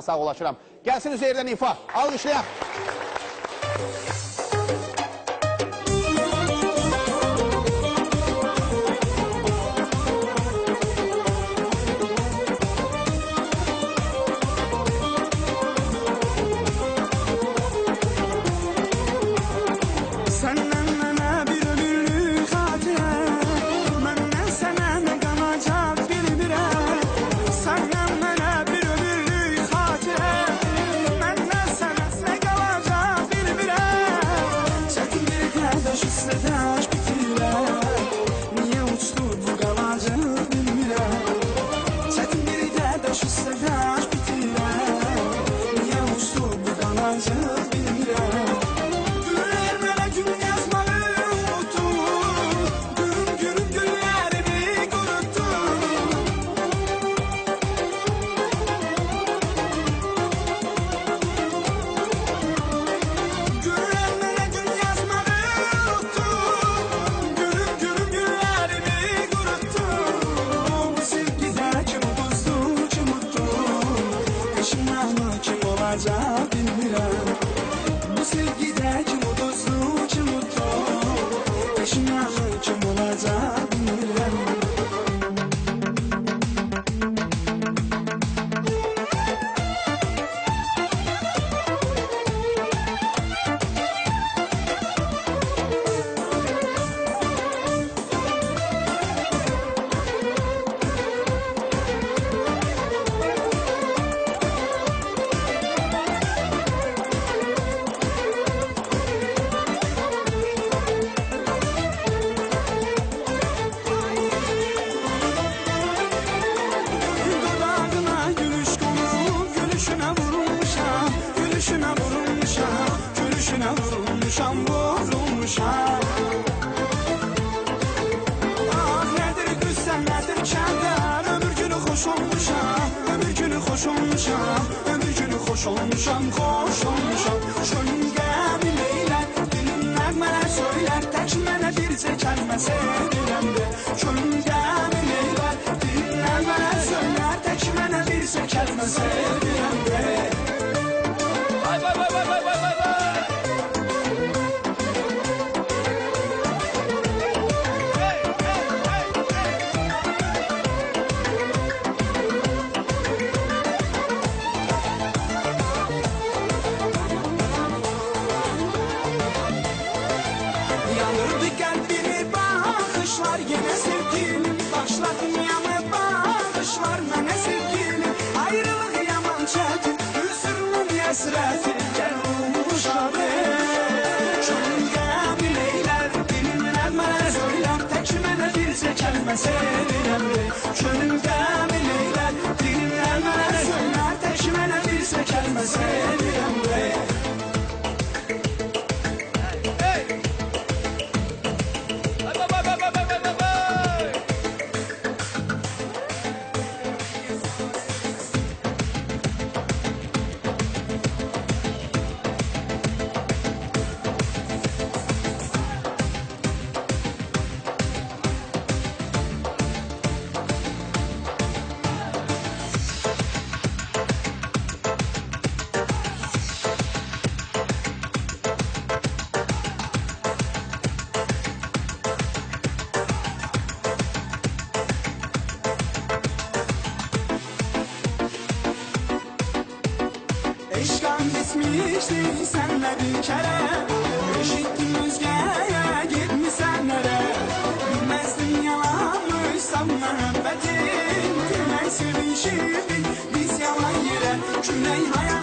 Sağ olaşıram. Gəlsin Üzeyirdən ifa. Alqışlayaq. Bilmirəm, bu sevgidə kim uduzdu, kim utdu, peşinyanı kim olacaq bilmirəm. Vurulmuşam Ah nədir güzsən, nədir kəndər Ömür günü xoş olmuşam Ömür günü xoş olmuşam Ömür günü xoş olmuşam Xoş olmuşam Şönündə biləylər Dilim nəğmələr söylər Tək mənə bircə kəlmə sevirəm de Şönündə biləylər Dilim nəğmələr söylər Tək mənə bircə kəlmə sevirəm de Vay vay vay vay vay vay vay Yanırdı kalbini bakışlar Yine sevgilim başladım yanı bakışlar Mənə sevgilim ayrılık yaman çətin Hüzünün yəsrəti Gəl olmuşam Çölümdə biləylər Dilim nəğmələr söylər Tək mənə bircə kəlmə sevirəm Çölümdə biləylər Dilim nəğmələr söylər Tək mənə bircə kəlmə sevirəm Eşqan bitmişdir sənlə bir kərə Eşitdim özgəyə getmisən nərə Bilməzdim yalanmış sən məhəbbətin Gülək sevişirdik biz yalan yerə Külək hayal